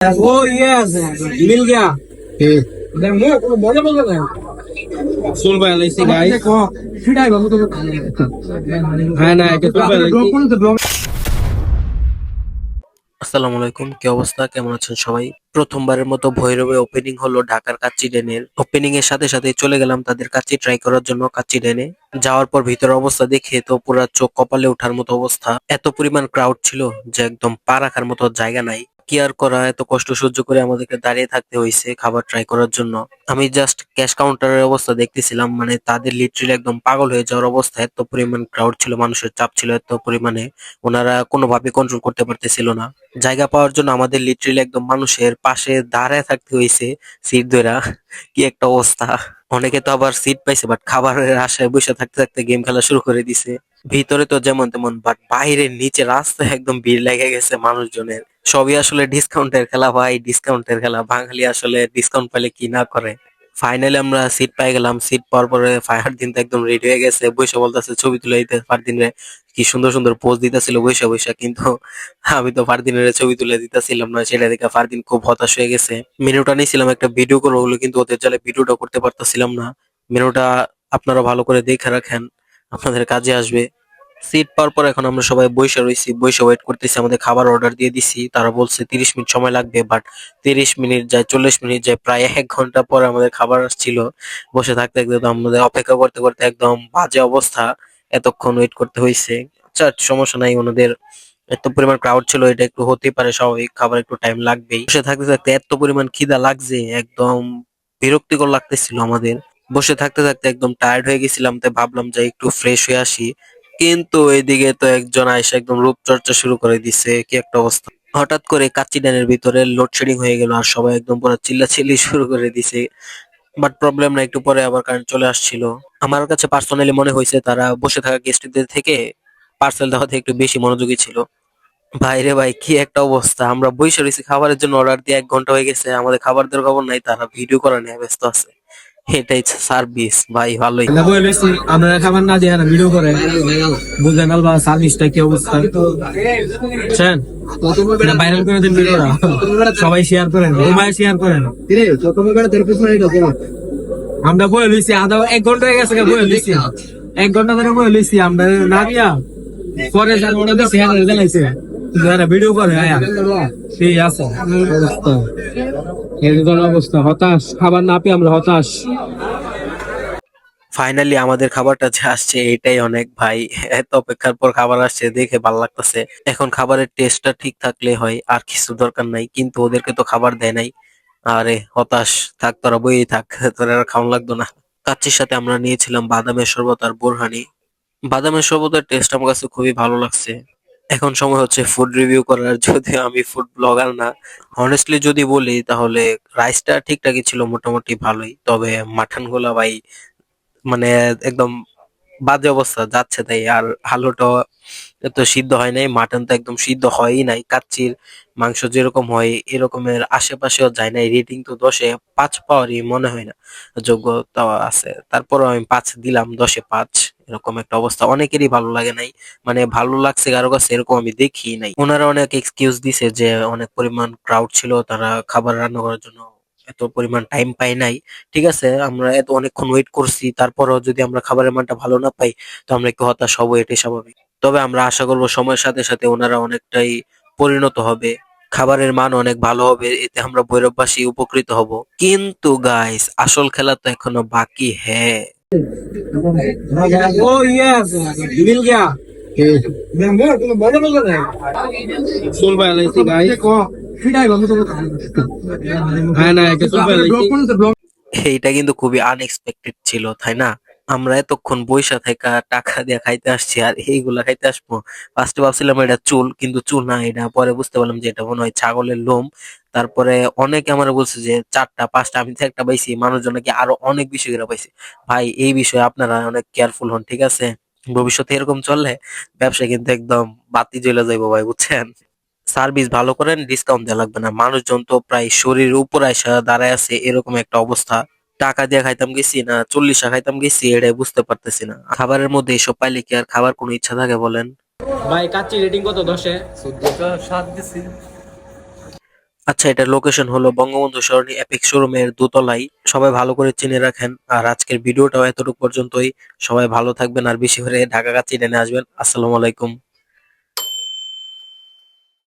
वो यस मिल गया। सुन भाई ऐसे गाइस হ্যাঁ না এটা সুন ভাই আসসালামু আলাইকুম, কি অবস্থা, কেমন আছেন সবাই? প্রথমবারের মতো ভৈরবে ওপেনিং হলো ঢাকার কাচ্চি ডেনের। ওপেনিং এর সাথে সাথে চলে গেলাম তাদের কাচ্চি ট্রাই করার জন্য কাচ্চি ডেনে। যাওয়ার পর ভিতরের অবস্থা দেখে তো পুরা চোখ কপালে ওঠার মতো অবস্থা। এত পরিমাণ ক্রাউড ছিল যে একদম পা রাখার মতো জায়গা নাই। কি আর করা, এত কষ্ট সহ্য করে আমাদেরকে দাঁড়িয়ে থাকতে হয়েছে খাবার ট্রাই করার জন্য। আমি জাস্ট ক্যাশ কাউন্টারের অবস্থা দেখতেছিলাম, মানে তাদের লিটারালি একদম পাগল হয়ে যাওয়ার অবস্থা। এত পরিমাণ ক্রাউড ছিল, মানুষের চাপ ছিল এত পরিমাণে, ওনারা কোনোভাবে কন্ট্রোল করতে পারতেছিল না। জায়গা পাওয়ার জন্য আমাদের লিটারালি একদম মানুষের পাশে দাঁড়ায় থাকতে হয়েছে সিট ধরা। কি একটা অবস্থা! অনেকে তো আবার সিট পাইছে, বাট খাবারের আশায় বসে থাকতে থাকতে গেম খেলা শুরু করে দিছে। ভিতরে তো যেমন তেমন, বাট বাইরে নিচে রাস্তায় একদম ভিড় লেগে গেছে মানুষজনের। সবই আসলে ডিসকাউন্টের খেলা ভাই, ডিসকাউন্টের খেলা। বাঙালি আসলে ডিসকাউন্ট পেলে কি না করে। ফাইনালি আমরা সিট পাই গেলাম। সিট পাওয়ার পরে ফারদিন তো একদম রেডি হয়ে গেছে, বসে বলতেছে ছবি তুলে দিতে ফারদিন রে। কি সুন্দর সুন্দর পোজ দিতেছিল বসে বসে, কিন্তু আমি তো ফারদিনের ছবি তুলে দিতেছিলাম না, সেটা দেখে ফারদিন খুব হতাশ হয়ে গেছে। মেনুটা নিয়েছিলাম একটা ভিডিও করবো বলে, কিন্তু ওদের জালে ভিডিওটা করতে পারতেছিলাম না। মেনুটা আপনারা ভালো করে দেখে রাখেন, আপনাদের কাজে আসবে। সিট পাওয়ার পর এখন আমরা সবাই বইসা রইছি, বইসা ওয়েট করতেছি। আমাদের খাবার অর্ডার দিয়ে দিছি, তারা বলছে 30 মিনিট সময় লাগবে, বাট 30 মিনিট যায়, 40 মিনিট যায়, প্রায় 1 ঘন্টা পর আমাদের খাবার আসছিল। বসে থাকতে থাকতে তো আমাদের অপেক্ষা করতে করতে একদম বাজে অবস্থা, এতক্ষণ ওয়েট করতে হয়েছে। আচ্ছা সমস্যা নাই, ওনাদের এত পরিমাণ ক্রাউড ছিল, এটা একটু হতেই পারে স্বাভাবিক, খাবার একটু টাইম লাগবেই। বসে থাকতে থাকতে এত পরিমাণ খিদা লাগছে, একদম বিরক্তিকর লাগতেছিল আমাদের। বসে থাকতে থাকতে একদম টায়ার্ড হয়ে গেছিলাম, তাই ভাবলাম যে একটু ফ্রেশ হয়ে আসি। কিন্তু এইদিকে তো একজন আইসা একদম রূপচর্চা শুরু করে দিছে, কি একটা অবস্থা! হঠাৎ করে কাচ্চি ড্যানের ভিতরে লোডশেডিং হয়ে গেল, আর সবাই একদম পুরো চিল্লাচিল্লি শুরু করে দিছে। বাট প্রবলেম না, একটু পরে আবার কারেন্ট চলে আসছিল। আমার কাছে পার্সোনালি মনে হয়েছে তারা বসে থাকা গেস্টদের থেকে পার্সেল দেওয়াতে একটু বেশি মনোযোগী ছিল। ভাইরে ভাই, কি একটা অবস্থা! আমরা বইসা রয়েছি খাবারের জন্য, অর্ডার দিয়ে 1 ঘন্টা হয়ে গেছে, আমাদের খাবার দেওয়ার খবর নাই, তারা ভিডিও করা নিয়ে ব্যস্ত আছে। এটাই সার্ভিস ভাই, ভালোই। আমরা বলে লইছি আমরা খাবার না দিয়ে না ভিডিও করে বুঝে নালবা সার্ভিসটা কি অবস্থা বুঝছেন। এটা ভাইরাল করে দিন ভিডিওটা, সবাই শেয়ার করেন, সবাই শেয়ার করেন। আমরা বলে লইছি আধা 1 ঘন্টা হয়ে গেছে, বলে লইছি 1 ঘন্টা ধরে বলে লইছি আমরা না দিয়া। পরে স্যার ওটা দিছে হ্যাঁ জানাইছে ভিডিও করে আয়া ঠিক আছে। অবস্থা এরকম অবস্থা, হতাশ, খাবার না পেয়ে আমরা হতাশ। ফাইনালি আমাদের খাবারটা যে আসছে এটাই অনেক ভাই। এত অপেক্ষার পর খাবার আসছে দেখে ভালো লাগতেছে। এখন খাবারের টেস্টটা ঠিক থাকলে হয়, আর কিছু দরকার নাই, কিন্তু ওদেরকে তো খাবার দেয় নাই। আরে হতাশ! থাক, তোরা বই থাক, তোরা আর খাওয়ান লাগতো না। কাচ্চির সাথে আমরা নিয়েছিলাম বাদামের শরবত আর বোরহানি। বাদামের শরবতের টেস্ট আমার কাছে খুবই ভালো লাগছে। এখন সময় হচ্ছে ফুড রিভিউ করার, যদিও আমি ফুড ব্লগার না। অনেস্টলি যদি বলি তাহলে রাইসটা ঠিকঠাকই ছিল, মোটামুটি ভালোই, তবে মাটন গুলা ভাই মানে একদম বাজে অবস্থা যাচ্ছে তাই। আর আলুটা তো সিদ্ধ হয় নাই, মাটন তো একদম সিদ্ধ হয়ই নাই। কাচ্চির মাংস যেরকম হয় এরকমের আশেপাশেও যায় নাই। রেটিং তো 10-এ 5 পাওয়ারই মনে হয় না যোগ্যতা আছে, তারপরও আমি 5 দিলাম, 10-এ 5। এরকম একটা অবস্থা, অনেকেরই ভালো লাগে নাই, মানে ভালো লাগছে কারো কাছে এরকম আমি দেখি নাই। ওনারা অনেক এক্সকিউজ দিছে যে অনেক পরিমাণ ক্রাউড ছিল, তারা খাবার রান্না করার জন্য এত পরিমাণ টাইম পাই নাই। ঠিক আছে, আমরা এত অনেকক্ষণ ওয়েট করছি, তারপরও যদি আমরা খাবারের মানটা ভালো না পাই তো আমরা একটু হতাশ হবো, এটাই স্বাভাবিক। তবে আমরা আশা করব সময়ের সাথে সাথে ওনারা অনেকটাই পরিণত হবে, খাবারের মান অনেক ভালো হবে, এতে আমরা ভৈরববাসী উপকৃত হব। কিন্তু গাইস, আসল খেলা তো এখনো বাকি। হ্যাঁ, वो यस मिल गया। सुन भाई ऐसे गाइस হ্যাঁ না এটা সুন ভাই এইটা কিন্তু খুবই আনএক্সপেক্টেড ছিল, তাই না? আমরা এতক্ষণ বইসা থেকে টাকা দিয়ে খাইতে আসছি, আর এইগুলা খাইতে আসবো। ফার্স্টে ভাবছিলাম এটা চুল, কিন্তু চুল না এটা, পরে বুঝতে পারলাম যে এটা মনে হয় ছাগলের লোম। তারপরে অনেকে আমার বলছে যে 4টা 5টা, আমি তো একটা পাইছি, মানুষজন নাকি আরো অনেক বেশি করে পাইছে। ভাই এই বিষয়ে আপনারা অনেক কেয়ারফুল হন, ঠিক আছে? ভবিষ্যতে এরকম চললে ব্যবসা কিন্তু একদম বাতি জ্বলে যাইবো ভাই, বুঝছেন? সার্ভিস ভালো করেন, ডিসকাউন্ট দেওয়া লাগবে না। মানুষজন তো প্রায় শরীরের উপর আইসা দাঁড়ায় আছে, এরকম একটা অবস্থা। টাকা দিয়ে খাইতাম গেছি না 40 খাইতাম গেছি, এটাই বুঝতে পারতেছি না। খাবারের মধ্যে এসব পাইলে কি আর খাবার কোনো ইচ্ছা থাকে বলেন? ভাই কাচ্চি রেটিং কত 10-এ? আচ্ছা, এটার লোকেশন হলো বঙ্গবন্ধু সরণি এপিক শোরুমের দোতলায়। সবাই ভালো করে চিনে রাখেন। আর আজকের ভিডিওটাও এতটুকু পর্যন্তই। সবাই ভালো থাকবেন আর বেশি করে ঢাকা কাচ্চি ডেনে আসবেন। আসসালামু আলাইকুম।